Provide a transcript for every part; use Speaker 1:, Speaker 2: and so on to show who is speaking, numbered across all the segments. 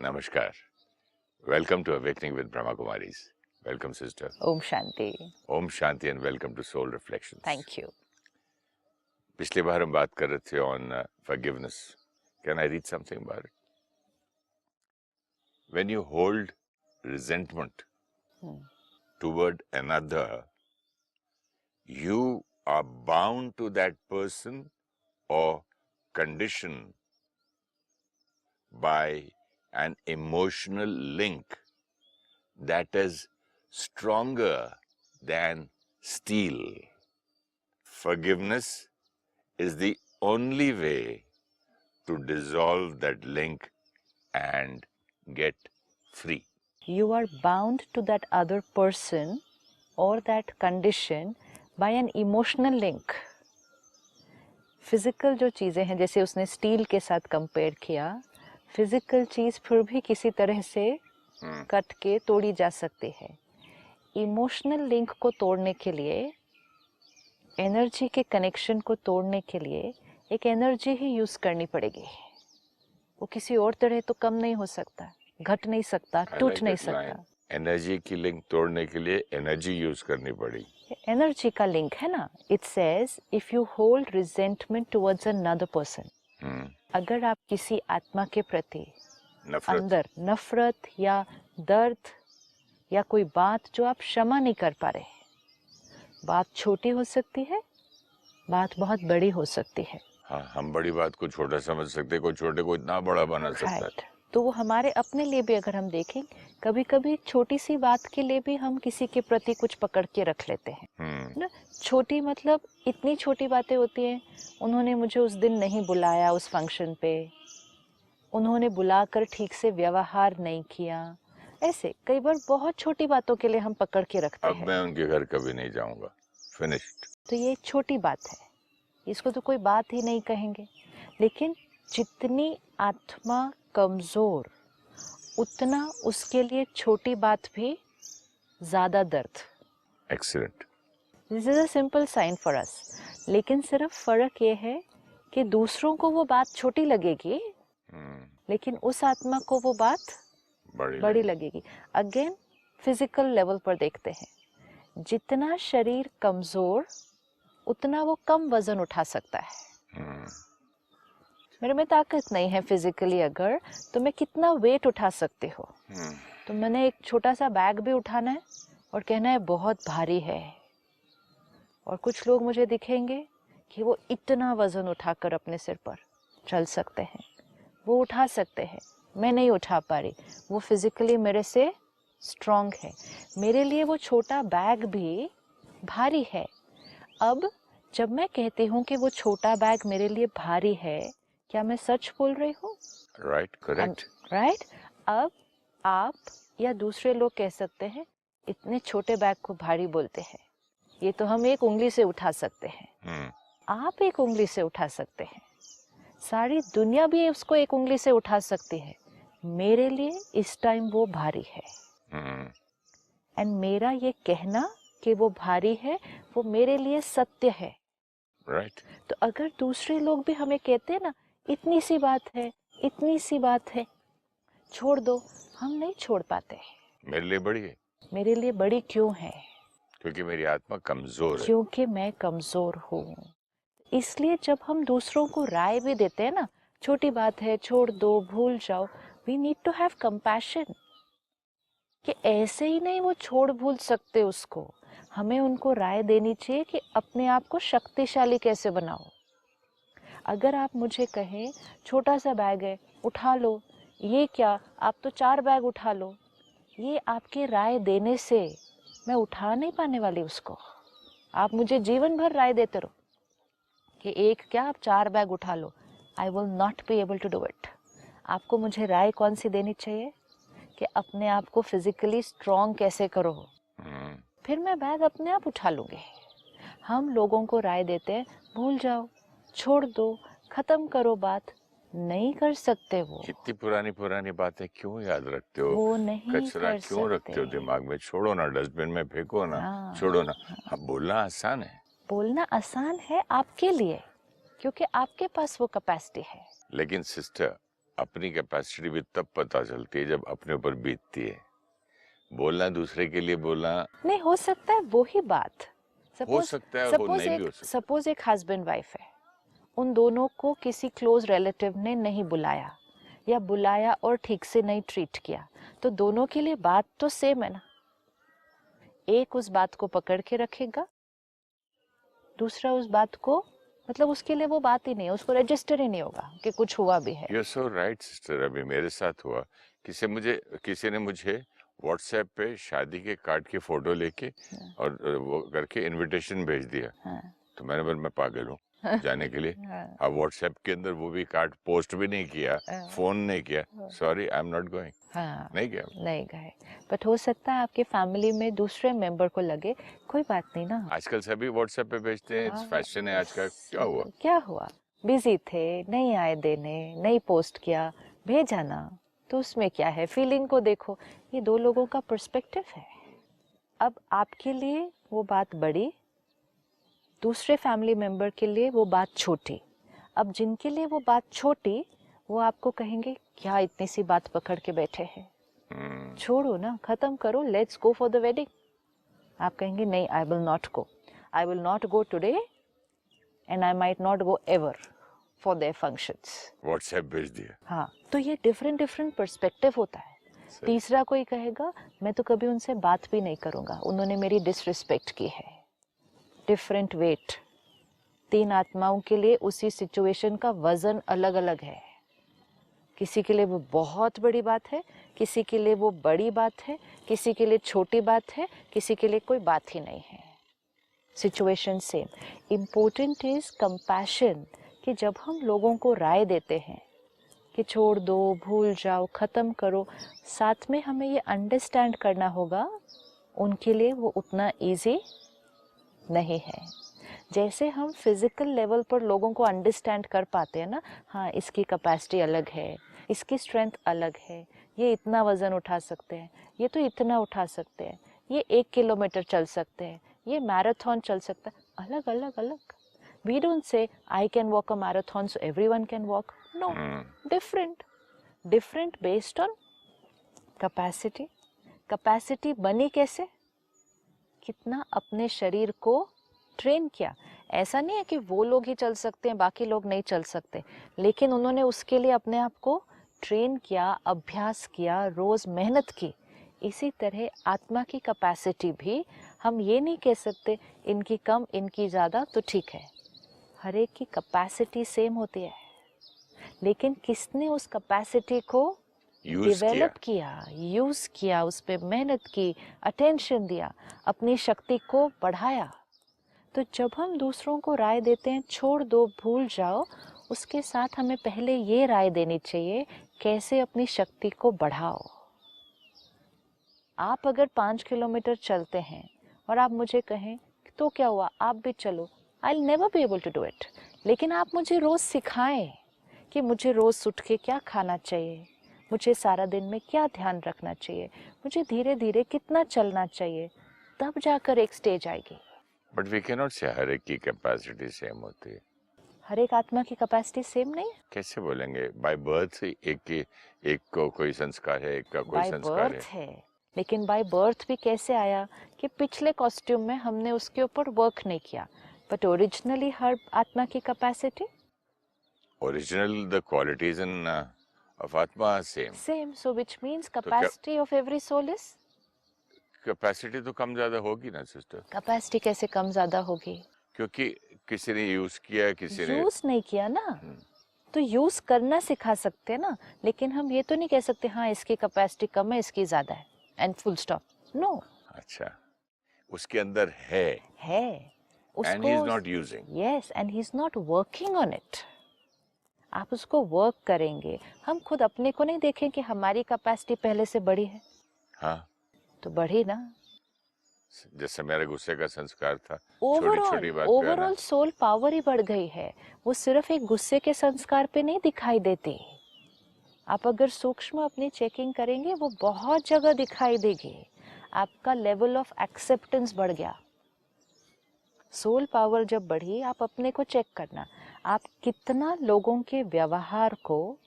Speaker 1: Namaskar. Welcome to Awakening with Brahma Kumaris. Welcome, sister.
Speaker 2: Om Shanti.
Speaker 1: Om Shanti and welcome to Soul Reflections.
Speaker 2: Thank you.
Speaker 1: पिछली बार हम बात कर रहे थे on forgiveness. Can I read something about it? When you hold resentment toward another, you are bound to that person or condition by an emotional link that is stronger than steel. Forgiveness is the only way to dissolve that link and get free.
Speaker 2: You are bound to that other person or that condition by an emotional link. Physical जो चीज़ें हैं, जैसे उसने steel के साथ compare किया, physical चीज़ फिर भी किसी तरह से कट के तोड़ी जा सकती है. इमोशनल लिंक को तोड़ने के लिए, एनर्जी के कनेक्शन को तोड़ने के लिए एक एनर्जी ही यूज़ करनी पड़ेगी. वो किसी और तरह तो कम नहीं हो सकता, घट नहीं सकता, टूट नहीं सकता.
Speaker 1: एनर्जी की लिंक तोड़ने के लिए एनर्जी यूज करनी पड़ी.
Speaker 2: एनर्जी का लिंक है ना. It says if you hold resentment towards another person, अगर आप किसी आत्मा के प्रति अंदर नफरत या दर्द या कोई बात जो आप क्षमा नहीं कर पा रहे, बात छोटी हो सकती है, बात बहुत बड़ी हो सकती है.
Speaker 1: हाँ, हम बड़ी बात को छोटा समझ सकते, कोई छोटे को इतना बड़ा बना सकता है.
Speaker 2: तो वो हमारे अपने लिए भी अगर हम देखें, कभी कभी छोटी सी बात के लिए भी हम किसी के प्रति कुछ पकड़ के रख लेते हैं ना. छोटी मतलब इतनी छोटी बातें होती हैं. उन्होंने मुझे उस दिन नहीं बुलाया उस फंक्शन पे, उन्होंने बुलाकर ठीक से व्यवहार नहीं किया. ऐसे कई बार बहुत छोटी बातों के लिए हम पकड़ के रखते हैं.
Speaker 1: अब मैं उनके घर कभी नहीं जाऊंगा, फिनिश्ड.
Speaker 2: तो ये छोटी बात है, इसको तो कोई बात ही नहीं कहेंगे. लेकिन जितनी आत्मा कमजोर, उतना उसके लिए छोटी बात भी ज्यादा दर्द.
Speaker 1: Excellent.
Speaker 2: This is a simple sign for us. लेकिन सिर्फ फर्क ये है कि दूसरों को वो बात छोटी लगेगी, लेकिन उस आत्मा को वो बात बड़ी लगेगी. अगेन फिजिकल लेवल पर देखते हैं, जितना शरीर कमजोर उतना वो कम वजन उठा सकता है. मेरे में ताकत नहीं है फिजिकली, अगर तो मैं कितना वेट उठा सकती हो. तो मैंने एक छोटा सा बैग भी उठाना है और कहना है बहुत भारी है. और कुछ लोग मुझे दिखेंगे कि वो इतना वजन उठाकर अपने सिर पर चल सकते हैं, वो उठा सकते हैं. मैं नहीं उठा पा रही. वो फिजिकली मेरे से स्ट्रांग है, मेरे लिए वो छोटा बैग भी भारी है. अब जब मैं कहती हूँ कि वो छोटा बैग मेरे लिए भारी है, क्या मैं सच बोल रही हूँ?
Speaker 1: Right, correct.
Speaker 2: राइट. अब आप या दूसरे लोग कह सकते हैं इतने छोटे बैग को भारी बोलते हैं, ये तो हम एक उंगली से उठा सकते हैं. आप एक उंगली से उठा सकते हैं, सारी दुनिया भी उसको एक उंगली से उठा सकती है. मेरे लिए इस टाइम वो भारी है. एंड मेरा ये कहना कि वो भारी है, वो मेरे लिए सत्य है.
Speaker 1: राइट.
Speaker 2: तो अगर दूसरे लोग भी हमें कहते हैं ना, इतनी सी बात है, इतनी सी बात है, छोड़ दो, हम नहीं छोड़ पाते.
Speaker 1: मेरे लिए बड़ी है.
Speaker 2: मेरे लिए बड़ी क्यों है?
Speaker 1: क्योंकि मेरी आत्मा कमजोर है.
Speaker 2: क्योंकि मैं कमजोर हूँ. इसलिए जब हम दूसरों को राय भी देते हैं ना, छोटी बात है, छोड़ दो, भूल जाओ, we need to have compassion कि ऐसे ही नहीं वो छोड़ भूल सकते उसको. हमें उनको राय देनी चाहिए कि अपने आप को शक्तिशाली कैसे बनाओ. अगर आप मुझे कहें छोटा सा बैग है, उठा लो, ये क्या, आप तो 4 बैग उठा लो, ये आपकी राय देने से मैं उठा नहीं पाने वाली उसको. आप मुझे जीवन भर राय देते रहो कि एक क्या, आप 4 बैग उठा लो, I will not be able to do it. आपको मुझे राय कौन सी देनी चाहिए कि अपने आप को फिजिकली स्ट्रॉन्ग कैसे करो, फिर मैं बैग अपने आप उठा लूँगी. हम लोगों को राय देते हैं भूल जाओ, छोड़ दो, खत्म करो बात. नहीं कर सकते. वो
Speaker 1: कितनी पुरानी पुरानी बातें क्यों याद रखते हो?
Speaker 2: वो नहीं
Speaker 1: कचरा
Speaker 2: कर
Speaker 1: क्यों रखते हो
Speaker 2: सकते.
Speaker 1: दिमाग में? छोड़ो ना, डस्टबिन में फेंको ना. छोड़ो ना. अब बोलना आसान है.
Speaker 2: बोलना आसान है आपके लिए, क्योंकि आपके पास वो कैपेसिटी है.
Speaker 1: लेकिन सिस्टर, अपनी कैपेसिटी भी तब पता चलती है जब अपने ऊपर बीतती है। बोलना दूसरे के लिए बोलना
Speaker 2: नहीं, हो सकता है वो ही बात।
Speaker 1: हो सकता है और नहीं भी हो सकता।
Speaker 2: सपोज एक हस्बैंड वाइफ है, उन दोनों को किसी क्लोज रिलेटिव ने नहीं बुलाया या बुलाया और ठीक से नहीं ट्रीट किया, तो दोनों के लिए बात तो सेम है ना। एक उस बात को पकड़ के रखेगा, दूसरा उस बात को, मतलब उसके लिए वो बात ही नहीं है, उसको रजिस्टर ही नहीं होगा कि कुछ हुआ भी है।
Speaker 1: You're so right, sister. अभी मेरे साथ हुआ, किसी ने मुझे व्हाट्सएप पे शादी के कार्ड की फोटो लेके और वो करके इनविटेशन भेज दिया।
Speaker 2: हाँ।
Speaker 1: तो मैंने बोला मैं पागल हूँ जाने के लिए।
Speaker 2: हाँ।
Speaker 1: अब व्हाट्सएप के अंदर वो भी कार्ड पोस्ट भी नहीं किया, फोन नहीं किया, sorry I am not going.
Speaker 2: हाँ,
Speaker 1: नहीं गया,
Speaker 2: नहीं गए। बट हो सकता है आपके फैमिली में दूसरे मेंबर को लगे कोई बात नहीं ना,
Speaker 1: आजकल सभी व्हाट्सएप पे भेजते हैं, फैशन है आज का। क्या हुआ?
Speaker 2: बिजी थे, नहीं आए देने, नहीं पोस्ट किया, भेजा ना, तो उसमें क्या है, फीलिंग को देखो। ये दो लोगों का पर्सपेक्टिव है। अब आपके लिए वो बात बड़ी, दूसरे फैमिली मेंबर के लिए वो बात छोटी। अब जिनके लिए वो बात छोटी, वो आपको कहेंगे क्या इतनी सी बात पकड़ के बैठे हैं, छोड़ो ना, खत्म करो, let's go for the wedding. आप कहेंगे नहीं, आई will not go today and I might not go ever for their functions.
Speaker 1: WhatsApp भेज दिया।
Speaker 2: हाँ, तो ये डिफरेंट पर्सपेक्टिव होता है। तीसरा कोई कहेगा मैं तो कभी उनसे बात भी नहीं करूंगा, उन्होंने मेरी डिसरिस्पेक्ट की है। Different weight. तीन आत्माओं के लिए उसी सिचुएशन का वजन अलग अलग है। किसी के लिए वो बहुत बड़ी बात है, किसी के लिए वो बड़ी बात है, किसी के लिए छोटी बात है, किसी के लिए कोई बात ही नहीं है। Situation same. Important is compassion, कि जब हम लोगों को राय देते हैं कि छोड़ दो, भूल जाओ, ख़त्म करो, साथ में हमें ये अंडरस्टैंड करना होगा उनके लिए वो उतना इजी नहीं है। जैसे हम फिजिकल लेवल पर लोगों को अंडरस्टैंड कर पाते हैं ना, हाँ इसकी कैपेसिटी अलग है, इसकी स्ट्रेंथ अलग है, ये इतना वज़न उठा सकते हैं, ये तो इतना उठा सकते हैं, ये 1 किलोमीटर चल सकते हैं, ये मैराथन चल सकता है, अलग अलग अलग। We don't say I can walk a marathon so everyone can walk. No, different based on capacity. Capacity बनी कैसे? कितना अपने शरीर को ट्रेन किया। ऐसा नहीं है कि वो लोग ही चल सकते हैं, बाकी लोग नहीं चल सकते, लेकिन उन्होंने उसके लिए अपने आप को ट्रेन किया, अभ्यास किया, रोज मेहनत की। इसी तरह आत्मा की कैपेसिटी भी हम ये नहीं कह सकते इनकी कम इनकी ज़्यादा तो ठीक है। हर एक की कैपेसिटी सेम होती है, लेकिन किसने उस कैपेसिटी को डेवलप किया, यूज़ किया, उस पर मेहनत की, अटेंशन दिया, अपनी शक्ति को बढ़ाया। तो जब हम दूसरों को राय देते हैं छोड़ दो, भूल जाओ, उसके साथ हमें पहले ये राय देनी चाहिए कैसे अपनी शक्ति को बढ़ाओ। आप अगर 5 किलोमीटर चलते हैं और आप मुझे कहें तो क्या हुआ, आप भी चलो, I'll never be able to do it। लेकिन आप मुझे रोज़ सिखाएं कि मुझे रोज़ उठ के क्या खाना चाहिए, मुझे सारा दिन में क्या ध्यान रखना चाहिए, मुझे धीरे धीरे कितना चलना चाहिए, तब जाकर एक स्टेज आएगी।
Speaker 1: बट वी कैन नॉट से हर एक की कैपेसिटी सेम होती है।
Speaker 2: हर एक आत्मा की कैपेसिटी सेम नहीं है।
Speaker 1: कैसे बोलेंगे? बाय बर्थ एक को कोई संस्कार है, एक का कोई संस्कार
Speaker 2: है। लेकिन बाय बर्थ भी कैसे आया कि पिछले कॉस्ट्यूम में हमने उसके ऊपर वर्क नहीं किया, बट ओरिजिनली हर आत्मा की capacity
Speaker 1: original the qualities in of atma same,
Speaker 2: so which means capacity of every soul is,
Speaker 1: capacity तो कम ज्यादा होगी ना सिस्टर?
Speaker 2: कैपेसिटी कैसे कम ज्यादा होगी?
Speaker 1: क्योंकि किसी ने यूज किया, किसी ने
Speaker 2: यूज नहीं किया ना, तो यूज करना सिखा सकते हैं ना, लेकिन हम ये तो नहीं कह सकते हाँ इसकी कैपेसिटी कम है इसकी ज्यादा है एंड फुल स्टॉप, नो।
Speaker 1: अच्छा, उसके अंदर है
Speaker 2: उसको,
Speaker 1: and he is not using,
Speaker 2: yes, and he is not working on it। आप उसको वर्क करेंगे। हम खुद अपने को नहीं देखें कि हमारी कैपेसिटी पहले से बड़ी है,
Speaker 1: हाँ
Speaker 2: तो बढ़ी ना।
Speaker 1: जैसे मेरे गुस्से का संस्कार था, छोटी बात पे
Speaker 2: ओवरऑल सोल पावर ही बढ़ गई है, वो सिर्फ एक गुस्से के संस्कार पे नहीं दिखाई देती। आप अगर सूक्ष्म अपनी चेकिंग करेंगे वो बहुत जगह दिखाई देगी। आपका लेवल ऑफ एक्सेप्टेंस बढ़ गया। सोल पावर जब बढ़ी, आप अपने को चेक करना, आप कितना लोगों के व्यवहार को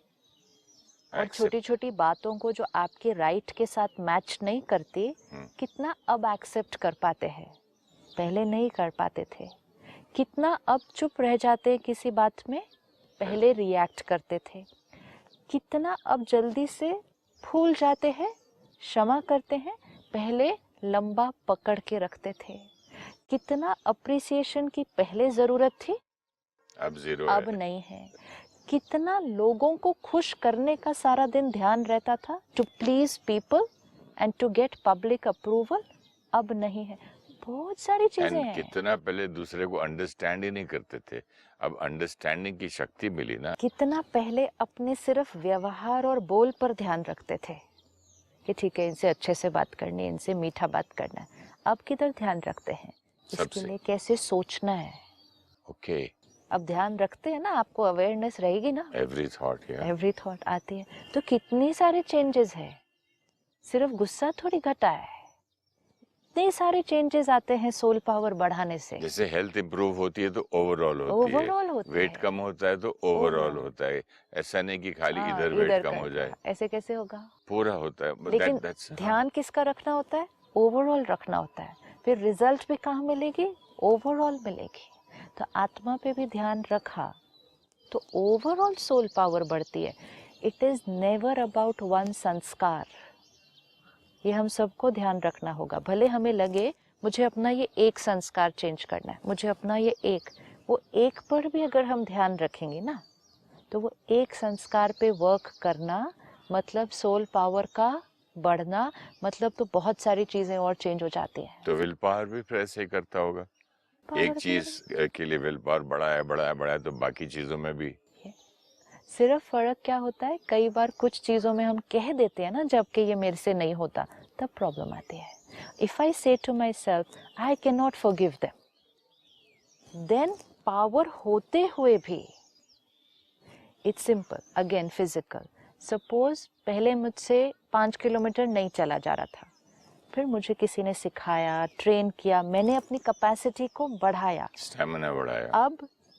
Speaker 2: और
Speaker 1: Accept.
Speaker 2: छोटी छोटी बातों को जो आपके राइट के साथ मैच नहीं करती, कितना अब एक्सेप्ट कर पाते हैं, पहले नहीं कर पाते थे। कितना अब चुप रह जाते हैं किसी बात में, पहले रिएक्ट करते थे। कितना अब जल्दी से भूल जाते हैं, क्षमा करते हैं, पहले लंबा पकड़ के रखते थे। कितना अप्रिसिएशन की पहले जरूरत थी,
Speaker 1: अब जीरो
Speaker 2: अब
Speaker 1: है।
Speaker 2: नहीं है। कितना लोगों को खुश करने का सारा दिन ध्यान रहता था, to please people and to get public approval, अब नहीं है। बहुत सारी चीजें
Speaker 1: एंड
Speaker 2: हैं।
Speaker 1: कितना पहले दूसरे को अंडरस्टैंड ही नहीं करते थे, अब अंडरस्टैंडिंग की शक्ति मिली ना।
Speaker 2: कितना पहले अपने सिर्फ व्यवहार और बोल पर ध्यान रखते थे कि ठीक है, इनसे अच्छे से बात करनी है, इनसे मीठा बात करना है। अब किधर ध्यान रखते हैं, इसके
Speaker 1: सबसे।
Speaker 2: लिए कैसे सोचना है।
Speaker 1: ओके।
Speaker 2: अब ध्यान रखते हैं ना, आपको अवेयरनेस रहेगी ना,
Speaker 1: एवरी थॉट,
Speaker 2: एवरी थॉट आती है। तो कितनी सारे चेंजेस है, सिर्फ गुस्सा थोड़ी घटा है, इतने सारे चेंजेस आते हैं सोल पावर बढ़ाने से।
Speaker 1: जैसे हेल्थ इंप्रूव होती है तो ओवरऑल होती है,
Speaker 2: ओवरऑल होती
Speaker 1: वेट
Speaker 2: है।
Speaker 1: कम होता है तो ओवरऑल
Speaker 2: Overall।
Speaker 1: होता है। ऐसा नहीं कि खाली
Speaker 2: हाँ,
Speaker 1: इधर वेट कम
Speaker 2: का
Speaker 1: हो जाए,
Speaker 2: ऐसे कैसे होगा,
Speaker 1: पूरा होता है।
Speaker 2: लेकिन
Speaker 1: that's
Speaker 2: ध्यान किसका रखना होता है, ओवरऑल रखना होता है। फिर रिजल्ट भी कहाँ मिलेगी, ओवरऑल मिलेगी। तो आत्मा पे भी ध्यान रखा तो ओवरऑल सोल पावर बढ़ती है। It is never about one संस्कार, ये हम सबको ध्यान रखना होगा। भले हमें लगे मुझे अपना ये एक संस्कार चेंज करना है, मुझे अपना ये एक, वो एक पर भी अगर हम ध्यान रखेंगे ना, तो वो एक संस्कार पे वर्क करना मतलब सोल पावर का बढ़ना, मतलब तो बहुत सारी चीजें और चेंज हो जाती हैं।
Speaker 1: तो विल पावर भी फिर ऐसे ही करता होगा, एक चीज के लिए विल पावर बढ़ाया बढ़ाया बढ़ाया तो बाकी चीजों में भी।
Speaker 2: सिर्फ फर्क क्या होता है, कई बार कुछ चीजों में हम कह देते हैं ना, जबकि ये मेरे से नहीं होता, तब प्रॉब्लम आती है। If I say to myself I can not forgive them, then power होते हुए भी it's simple. Again physical, suppose पहले मुझसे 5 किलोमीटर नहीं चला जा रहा था, फिर मुझे किसी ने सिखाया, ट्रेन किया, मैंने अपनी कैपेसिटी को बढ़ाया,
Speaker 1: स्टेमिना बढ़ाया।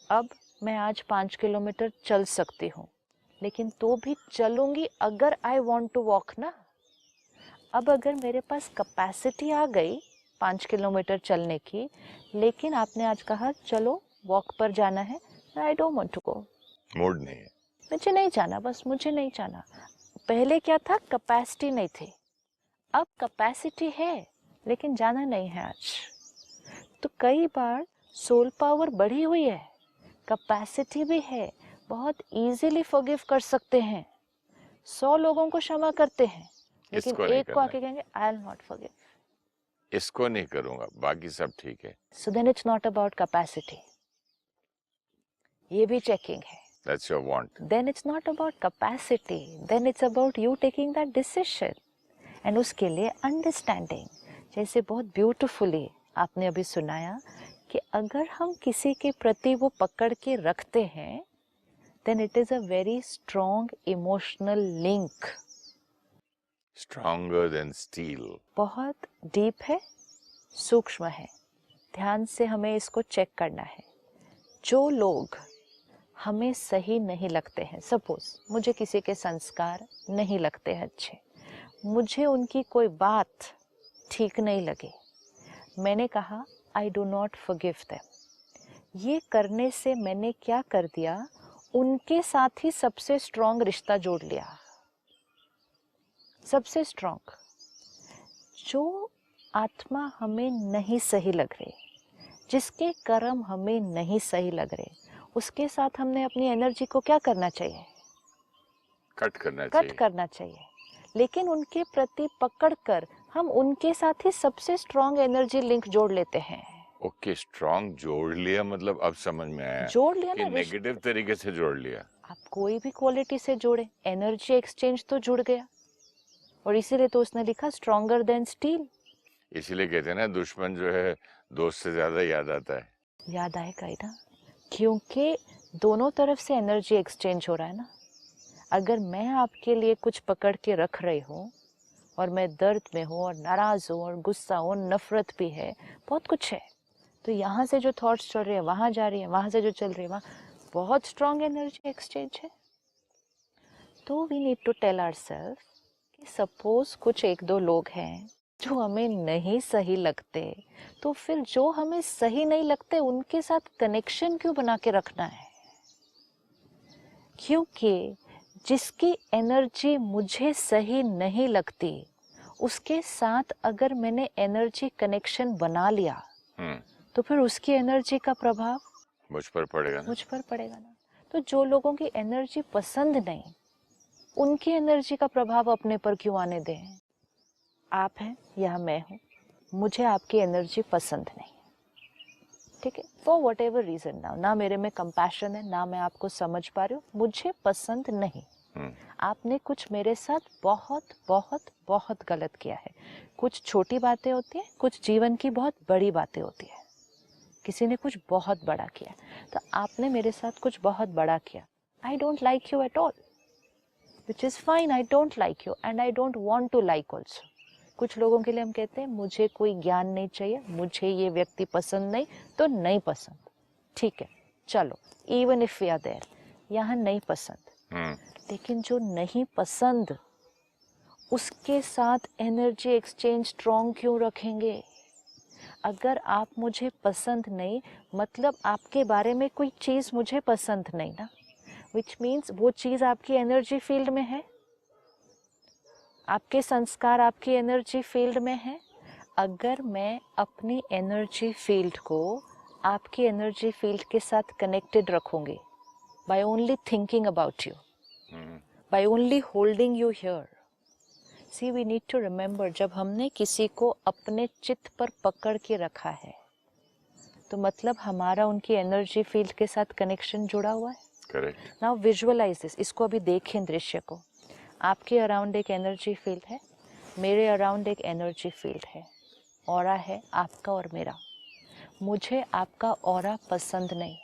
Speaker 2: अब मैं आज 5 किलोमीटर चल सकती हूँ, लेकिन तो भी चलूंगी अगर आई वॉन्ट टू वॉक ना। अब अगर मेरे पास कैपेसिटी आ गई 5 किलोमीटर चलने की, लेकिन आपने आज कहा चलो वॉक पर जाना है, I don't want to go,
Speaker 1: mood नहीं है,
Speaker 2: मुझे नहीं जाना, बस मुझे नहीं जाना। पहले क्या था, कैपेसिटी नहीं थी, अब कैपेसिटी है लेकिन जाना नहीं है आज। तो कई बार सोल पावर बढ़ी हुई है, कैपेसिटी भी है, बहुत इजीली फॉरगिव कर सकते हैं, 100 लोगों को क्षमा करते हैं, लेकिन एक को आके कहेंगे आई विल नॉट फॉरगिव,
Speaker 1: इसको नहीं करूंगा, बाकी सब ठीक है।
Speaker 2: So then it's not about capacity, ये भी चेकिंग है।
Speaker 1: That's your want.
Speaker 2: Then it's not about capacity, then it's about you taking that decision. And उसके लिए अंडरस्टैंडिंग, जैसे बहुत ब्यूटिफुली आपने अभी सुनाया कि अगर हम किसी के प्रति वो पकड़ के रखते हैं, then it is a very strong emotional link.
Speaker 1: Stronger than steel.
Speaker 2: बहुत डीप है, सूक्ष्म है, ध्यान से हमें इसको चेक करना है। जो लोग हमें सही नहीं लगते हैं, सपोज मुझे किसी के संस्कार नहीं लगते हैं अच्छे, मुझे उनकी कोई बात ठीक नहीं लगी, मैंने कहा I do not forgive them. ये करने से मैंने क्या कर दिया, उनके साथ ही सबसे स्ट्रॉन्ग रिश्ता जोड़ लिया, सबसे स्ट्रॉन्ग। जो आत्मा हमें नहीं सही लग रही, जिसके कर्म हमें नहीं सही लग रहे, उसके साथ हमने अपनी एनर्जी को क्या करना चाहिए,
Speaker 1: कट करना चाहिए।
Speaker 2: लेकिन उनके प्रति पकड़ कर हम उनके साथ ही सबसे स्ट्रॉन्ग एनर्जी लिंक जोड़ लेते हैं।
Speaker 1: ओके, स्ट्रॉन्ग जोड़ लिया मतलब अब समझ में आया,
Speaker 2: जोड़ लिया ना,
Speaker 1: नेगेटिव तरीके से जोड़ लिया।
Speaker 2: आप कोई भी क्वालिटी से जोड़े, एनर्जी एक्सचेंज तो जुड़ गया, और इसीलिए तो उसने लिखा स्ट्रॉन्गर देन स्टील।
Speaker 1: इसीलिए कहते हैं ना, दुश्मन जो है दोस्त से ज्यादा याद आता है।
Speaker 2: याद आएगा ही ना, क्योंकि दोनों तरफ से एनर्जी एक्सचेंज हो रहा है ना। अगर मैं आपके लिए कुछ पकड़ के रख रही हूँ और मैं दर्द में हूँ और नाराज हूँ और गुस्सा हूँ, नफरत भी है, बहुत कुछ है, तो यहाँ से जो थॉट्स चल रहे हैं वहाँ जा रही है, वहाँ से जो चल रही है वहाँ, बहुत स्ट्रॉन्ग एनर्जी एक्सचेंज है। तो we need to tell ourselves कि सपोज कुछ एक दो लोग हैं जो हमें नहीं सही लगते, तो फिर जो हमें सही नहीं लगते उनके साथ कनेक्शन क्यों बना के रखना है? क्योंकि जिसकी एनर्जी मुझे सही नहीं लगती उसके साथ अगर मैंने एनर्जी कनेक्शन बना लिया तो फिर उसकी एनर्जी का प्रभाव
Speaker 1: मुझ पर पड़ेगा ना।
Speaker 2: मुझ पर पड़ेगा ना। तो जो लोगों की एनर्जी पसंद नहीं, उनकी एनर्जी का प्रभाव अपने पर क्यों आने दें? आप हैं या मैं हूँ, मुझे आपकी एनर्जी पसंद नहीं, ठीक है, फॉर वट एवर रीजन ना मेरे में कंपैशन है, ना मैं आपको समझ पा रही हूँ, मुझे पसंद नहीं। आपने कुछ मेरे साथ बहुत बहुत बहुत गलत किया है। कुछ छोटी बातें होती हैं, कुछ जीवन की बहुत बड़ी बातें होती है। किसी ने कुछ बहुत बड़ा किया, तो आपने मेरे साथ कुछ बहुत बड़ा किया। I don't like you at all, which is fine. I don't like you and I don't want to like also. कुछ लोगों के लिए हम कहते हैं मुझे कोई ज्ञान नहीं चाहिए, मुझे ये व्यक्ति पसंद नहीं, तो नहीं पसंद, ठीक है, चलो, even if we are there, यहाँ नहीं पसंद। लेकिन जो नहीं पसंद, उसके साथ एनर्जी एक्सचेंज स्ट्रॉन्ग क्यों रखेंगे? अगर आप मुझे पसंद नहीं, मतलब आपके बारे में कोई चीज़ मुझे पसंद नहीं ना, विच मीन्स वो चीज़ आपकी एनर्जी फील्ड में है, आपके संस्कार आपकी एनर्जी फील्ड में है। अगर मैं अपनी एनर्जी फील्ड को आपकी एनर्जी फील्ड के साथ कनेक्टेड रखूंगी by only thinking about you, by only holding you here, see we need to remember, जब हमने किसी को अपने चित्त पर पकड़ के रखा है तो मतलब हमारा उनकी एनर्जी फील्ड के साथ कनेक्शन जुड़ा हुआ है। करेक्ट। नाउ विजुअलाइज दिस, इसको अभी देखें दृश्य को। आपके अराउंड एक एनर्जी फील्ड है, मेरे अराउंड एक एनर्जी फील्ड है, ऑरा है आपका और मेरा। मुझे आपका ऑरा पसंद नहीं,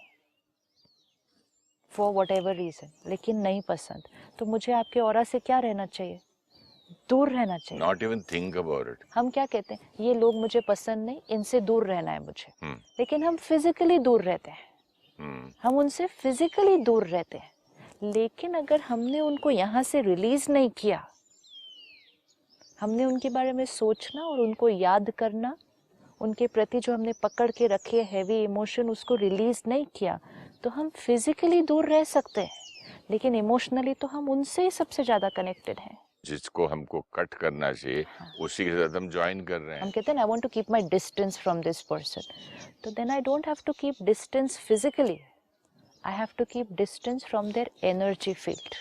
Speaker 2: फॉर वट एवर रीजन, लेकिन नहीं पसंद, तो मुझे आपके ऑरा से क्या रहना चाहिए? दूर रहना चाहिए। Not even think about it. हम क्या कहते हैं, ये लोग मुझे पसंद नहीं, इनसे दूर रहना है मुझे। लेकिन हम फिजिकली दूर रहते हैं, हम उनसे फिजिकली दूर रहते हैं, लेकिन अगर हमने उनको यहाँ से रिलीज नहीं किया, हमने उनके बारे में सोचना और उनको याद करना, उनके प्रति जो हमने पकड़ के रखे हैवी इमोशन, उसको रिलीज नहीं किया, तो हम फिजिकली दूर रह सकते हैं, लेकिन इमोशनली तो हम उनसे ही सबसे ज्यादा कनेक्टेड हैं। जिसको हमको कट करना चाहिए, उसी के साथ हम ज्वाइन कर रहे हैं। हम कहते हैं I want to keep my distance from this person, तो then I don't have to keep distance physically, I have to keep distance from their energy field.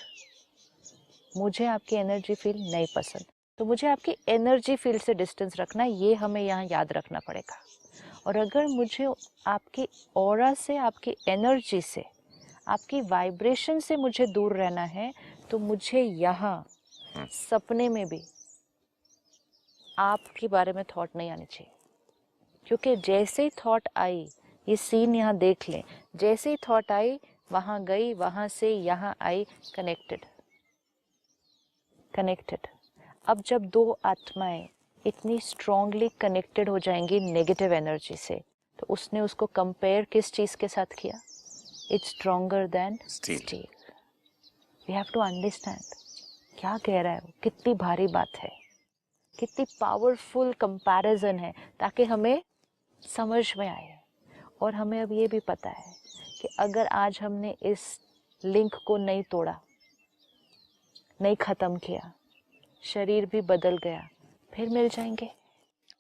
Speaker 2: मुझे आपकी एनर्जी फील्ड नहीं पसंद, तो मुझे आपकी एनर्जी फील्ड से डिस्टेंस रखना, ये हमें यहाँ याद रखना पड़ेगा। और अगर मुझे आपकी ऑरा से, आपकी एनर्जी से, आपकी वाइब्रेशन से मुझे दूर रहना है, तो मुझे यहाँ सपने में भी आपके बारे में थॉट नहीं आनी चाहिए। क्योंकि जैसे ही थॉट आई, ये सीन यहाँ देख लें, जैसे ही थॉट आई वहाँ गई, वहाँ से यहाँ आई, कनेक्टेड। अब जब दो आत्माएं इतनी स्ट्रांगली कनेक्टेड हो जाएंगी नेगेटिव एनर्जी से, तो उसने उसको कंपेयर किस चीज़ के साथ किया? It's stronger than steel. We have to understand क्या कह रहा है वो, कितनी भारी बात है, कितनी पावरफुल कंपैरिजन है, ताकि हमें समझ में आए। और हमें अब ये भी पता है कि अगर आज हमने इस लिंक को नहीं तोड़ा, नहीं ख़त्म किया, शरीर भी बदल गया, फिर मिल जाएंगे।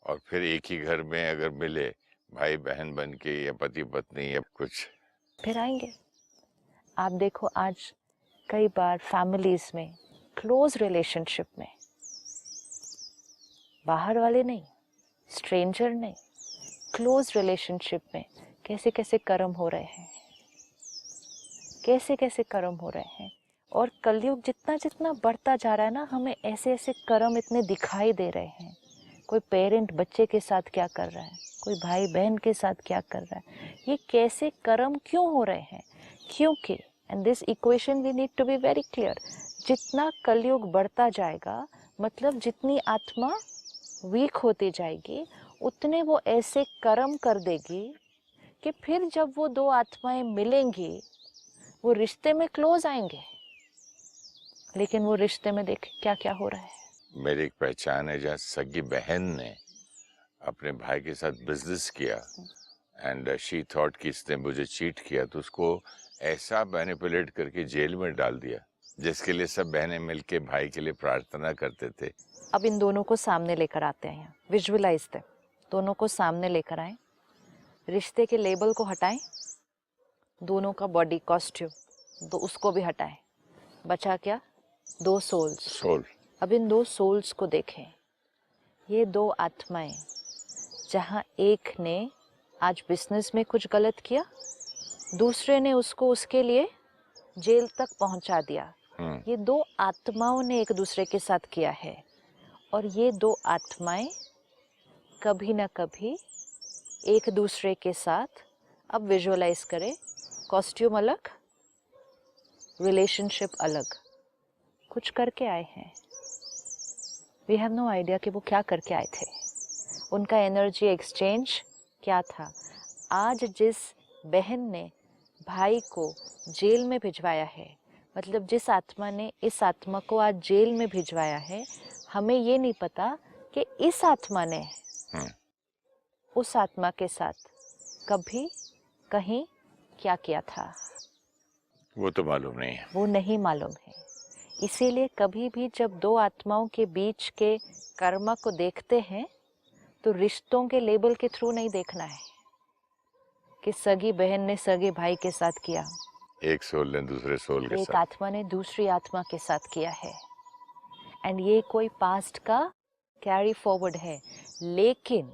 Speaker 2: और फिर एक ही घर में अगर मिले, भाई बहन बन के या पति पत्नी या कुछ, फिर आएंगे। आप देखो आज कई बार फैमिलीज में, क्लोज रिलेशनशिप में, बाहर वाले नहीं, स्ट्रेंजर नहीं, क्लोज रिलेशनशिप में कैसे कैसे कर्म हो रहे हैं, कैसे कैसे कर्म हो रहे हैं। और कलयुग जितना जितना बढ़ता जा रहा है ना, हमें ऐसे ऐसे कर्म इतने दिखाई दे रहे हैं। कोई पेरेंट बच्चे के साथ क्या कर रहा है, कोई भाई बहन के साथ क्या कर रहा है, ये कैसे कर्म क्यों हो रहे हैं? क्योंकि and this equation we need to be very clear, जितना कलयुग बढ़ता जाएगा, मतलब जितनी आत्मा वीक होती जाएगी, उतने वो ऐसे कर्म कर देगी कि फिर जब वो दो आत्माएं मिलेंगी, वो रिश्ते में क्लोज आएंगे, लेकिन वो रिश्ते में देख क्या क्या हो रहा है।
Speaker 1: मेरी एक पहचान है जहाँ सगी बहन ने अपने भाई के साथ बिजनेस किया एंड शी थॉट कि इसने मुझे चीट किया, तो उसको ऐसा मैनिपुलेट करके जेल में डाल दिया जिसके लिए सब बहनें मिलके भाई के लिए प्रार्थना करते थे।
Speaker 2: अब इन दोनों को सामने लेकर आते हैं, यहाँ विजुअलाइज थे, दोनों को सामने लेकर आए, रिश्ते के लेबल को हटाएं, दोनों का बॉडी कॉस्ट्यूम तो उसको भी हटाएं, बचा क्या? दो सोल। अब इन दो सोल्स को देखें, ये दो आत्माएं, जहां एक ने आज बिजनेस में कुछ गलत किया, दूसरे ने उसको उसके लिए जेल तक पहुंचा दिया। ये दो आत्माओं ने एक दूसरे के साथ किया है, और ये दो आत्माएं कभी ना कभी एक दूसरे के साथ, अब विजुअलाइज करें, कॉस्ट्यूम अलग, रिलेशनशिप अलग, कुछ करके आए हैं। वी हैव नो आइडिया कि वो क्या करके आए थे, उनका एनर्जी एक्सचेंज क्या था। आज जिस बहन ने भाई को जेल में भिजवाया है, मतलब जिस आत्मा ने इस आत्मा को आज जेल में भिजवाया है, हमें ये नहीं पता कि इस आत्मा ने उस आत्मा के साथ कभी कहीं क्या किया था,
Speaker 1: वो तो मालूम नहीं है,
Speaker 2: वो नहीं मालूम है। इसीलिए कभी भी जब दो आत्माओं के बीच के कर्म को देखते हैं तो रिश्तों के लेबल के थ्रू नहीं देखना है कि सगी बहन ने सगे भाई के साथ किया,
Speaker 1: एक सोल ने दूसरे सोल के
Speaker 2: एक
Speaker 1: साथ,
Speaker 2: आत्मा ने दूसरी आत्मा के साथ किया है, एंड ये कोई पास्ट का कैरी फॉरवर्ड है। लेकिन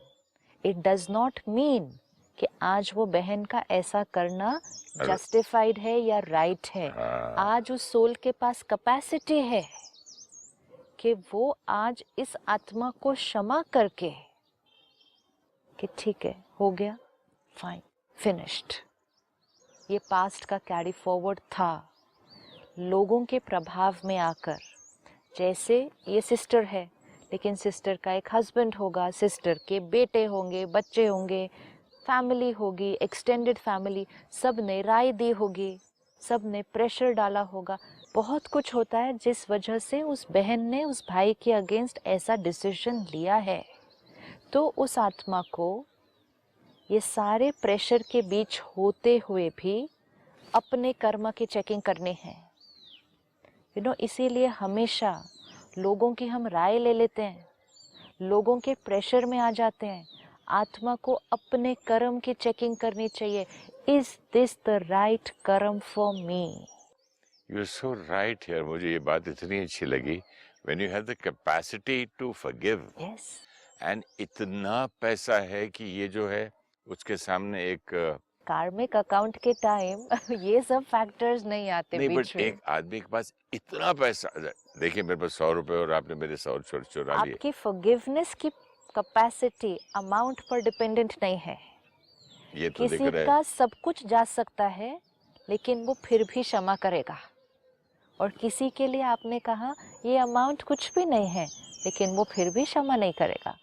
Speaker 2: इट डज नॉट मीन कि आज वो बहन का ऐसा करना जस्टिफाइड है या राइट है। आज उस सोल के पास कैपेसिटी है कि वो आज इस आत्मा को क्षमा करके कि ठीक है, हो गया, फाइन, फिनिश्ड। ये पास्ट का कैरी फॉरवर्ड था, लोगों के प्रभाव में आकर। जैसे ये सिस्टर है, लेकिन सिस्टर का एक हस्बैंड होगा, सिस्टर के बेटे होंगे, बच्चे होंगे, फैमिली होगी, एक्सटेंडेड फैमिली, सब ने राय दी होगी, सब ने प्रेशर डाला होगा, बहुत कुछ होता है जिस वजह से उस बहन ने उस भाई के अगेंस्ट ऐसा डिसीजन लिया है। तो उस आत्मा को ये सारे प्रेशर के बीच होते हुए भी अपने कर्म की चेकिंग करनी है। इसीलिए हमेशा लोगों की हम राय ले लेते हैं, लोगों के प्रेशर में आ जाते हैं। आत्मा को अपने कर्म की चेकिंग करनी चाहिए, is this the right karma for me?
Speaker 1: You are so right यार, मुझे ये बात इतनी अच्छी लगी। When you have the capacity to forgive,
Speaker 2: yes,
Speaker 1: and इतना पैसा है कि ये जो है उसके सामने एक
Speaker 2: कार्मिक अकाउंट के टाइम ये सब फैक्टर्स नहीं आते
Speaker 1: नहीं,
Speaker 2: बीच
Speaker 1: बट
Speaker 2: में।
Speaker 1: एक आदमी के पास इतना पैसा, देखिए मेरे पास 100 रुपए और आपने मेरे 100 चुरा लिए।
Speaker 2: आपकी फॉरगिवनेस की कैपेसिटी अमाउंट पर डिपेंडेंट नहीं है।
Speaker 1: ये तो दिख
Speaker 2: किसी
Speaker 1: रहा है।
Speaker 2: का सब कुछ जा सकता है, लेकिन वो फिर भी क्षमा करेगा। और किसी के लिए आपने कहा ये अमाउंट कुछ भी नहीं है, लेकिन वो फिर भी क्षमा नहीं करेगा।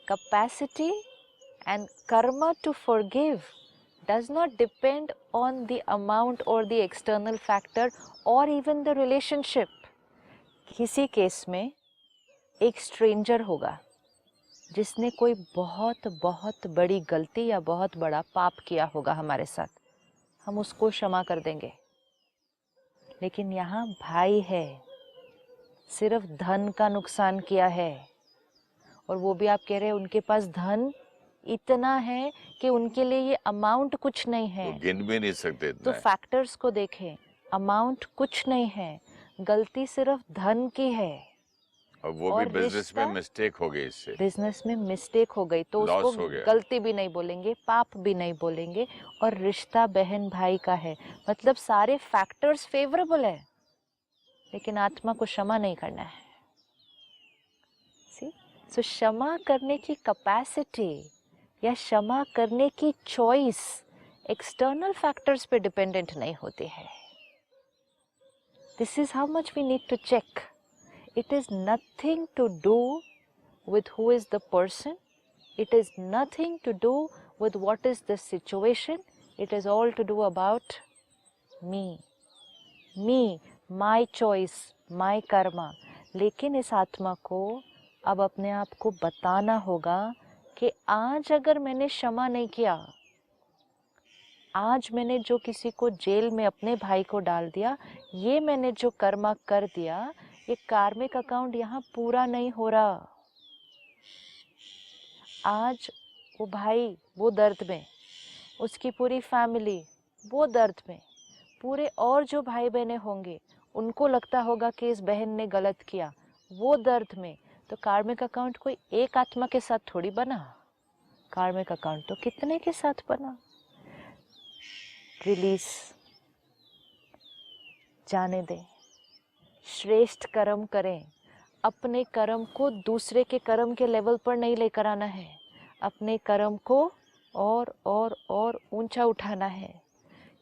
Speaker 2: Capacity and karma to forgive does not depend on the amount or the external factor or even the relationship. किसी केस में एक स्ट्रेंजर होगा जिसने कोई बहुत बहुत बड़ी गलती या बहुत बड़ा पाप किया होगा हमारे साथ, हम उसको क्षमा कर देंगे। लेकिन यहाँ भाई है, सिर्फ धन का नुकसान किया है, और वो भी आप कह रहे हैं उनके पास धन इतना है कि उनके लिए ये अमाउंट कुछ नहीं है,
Speaker 1: वो गिन भी नहीं सकते इतना
Speaker 2: तो
Speaker 1: है।
Speaker 2: फैक्टर्स को देखें, अमाउंट कुछ नहीं है, गलती सिर्फ धन की है।
Speaker 1: और वो
Speaker 2: और
Speaker 1: भी बिजनेस में
Speaker 2: रिश्ता,
Speaker 1: मिस्टेक हो गई, इससे
Speaker 2: बिजनेस में मिस्टेक हो गई तो
Speaker 1: लॉस
Speaker 2: उसको
Speaker 1: हो गया।
Speaker 2: गलती भी नहीं बोलेंगे, पाप भी नहीं बोलेंगे। और रिश्ता बहन भाई का है, मतलब सारे फैक्टर्स फेवरेबल है, लेकिन आत्मा को क्षमा नहीं करना है। सो क्षमा करने की कैपेसिटी या क्षमा करने की चॉइस एक्सटर्नल फैक्टर्स पे डिपेंडेंट नहीं होती है। This is how much we need to check. It is nothing to do with who is the person. It is nothing to do with what is the situation. It is all to do about me. Me, my choice, my Karma. लेकिन इस आत्मा को अब अपने आप को बताना होगा कि आज अगर मैंने क्षमा नहीं किया, आज मैंने जो किसी को जेल में अपने भाई को डाल दिया, ये मैंने जो कर्मा कर दिया, ये कार्मिक अकाउंट यहाँ पूरा नहीं हो रहा। आज वो भाई वो दर्द में, उसकी पूरी फैमिली वो दर्द में, पूरे और जो भाई बहनें होंगे उनको लगता होगा कि इस बहन ने गलत किया, वो दर्द में। तो कार्मिक अकाउंट कोई एक आत्मा के साथ थोड़ी बना, कार्मिक अकाउंट तो कितने के साथ बना। रिलीज, जाने दें, श्रेष्ठ कर्म करें। अपने कर्म को दूसरे के कर्म के लेवल पर नहीं लेकर आना है, अपने कर्म को और ऊंचा उठाना है।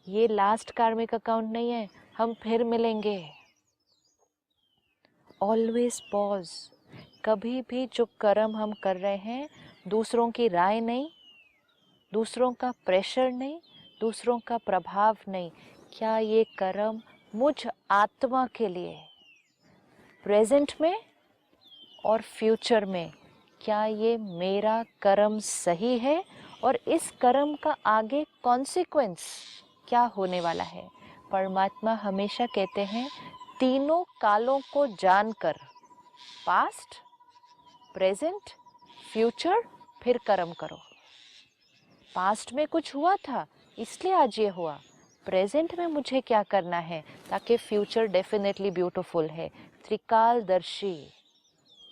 Speaker 2: ये लास्ट कार्मिक अकाउंट नहीं है, हम फिर मिलेंगे। Always pause. कभी भी जो कर्म हम कर रहे हैं, दूसरों की राय नहीं, दूसरों का प्रेशर नहीं, दूसरों का प्रभाव नहीं, क्या ये कर्म मुझ आत्मा के लिए प्रेजेंट में और फ्यूचर में, क्या ये मेरा कर्म सही है और इस कर्म का आगे कॉन्सिक्वेंस क्या होने वाला है। परमात्मा हमेशा कहते हैं तीनों कालों को जानकर, पास्ट, प्रेजेंट, फ्यूचर, फिर कर्म करो। पास्ट में कुछ हुआ था इसलिए आज ये हुआ, प्रेजेंट में मुझे क्या करना है ताकि फ्यूचर डेफिनेटली ब्यूटीफुल है। त्रिकालदर्शी,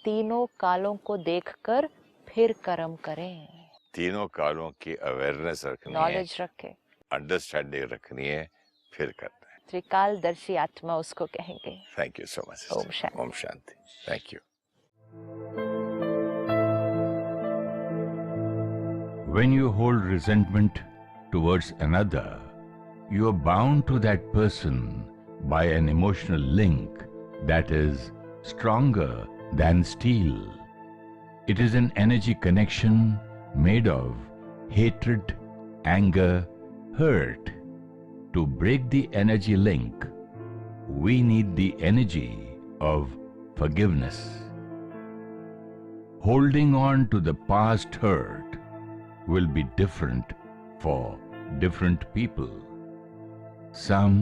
Speaker 2: तीनों कालों को देखकर फिर कर्म करें।
Speaker 1: तीनों कालों की अवेयरनेस रखनी है,
Speaker 2: नॉलेज रखें,
Speaker 1: अंडरस्टैंडिंग रखनी है, फिर करना है।
Speaker 2: त्रिकालदर्शी आत्मा उसको कहेंगे।
Speaker 1: Thank you so much.
Speaker 2: Om Shanti.
Speaker 1: Om Shanti. Thank you.
Speaker 3: When you hold resentment towards another, you are bound to that person by an emotional link that is stronger than steel. It is an energy connection made of hatred, anger, hurt. To break the energy link, we need the energy of forgiveness. Holding on to the past hurt will be different for different people. Some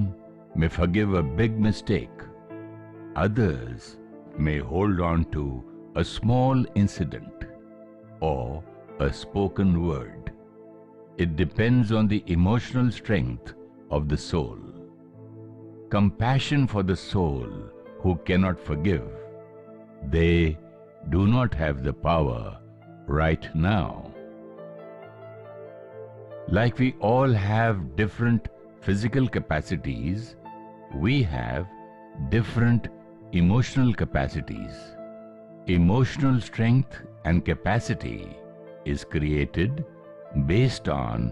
Speaker 3: may forgive a big mistake. Others may hold on to a small incident or a spoken word. It depends on the emotional strength of the soul. Compassion for the soul who cannot forgive. They do not have the power right now. Like we all have different physical capacities, we have different emotional capacities. Emotional strength and capacity is created based on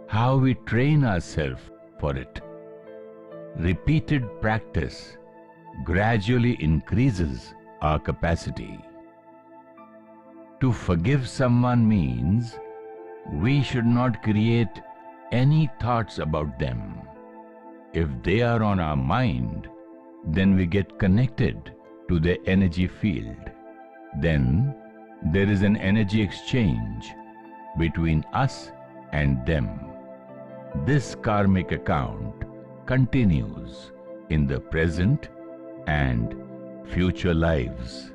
Speaker 3: how we train ourselves for it. Repeated practice gradually increases our capacity. To forgive someone means we should not create any thoughts about them. If they are on our mind, then we get connected to the energy field. Then there is an energy exchange between us and them. This karmic account continues in the present and future lives.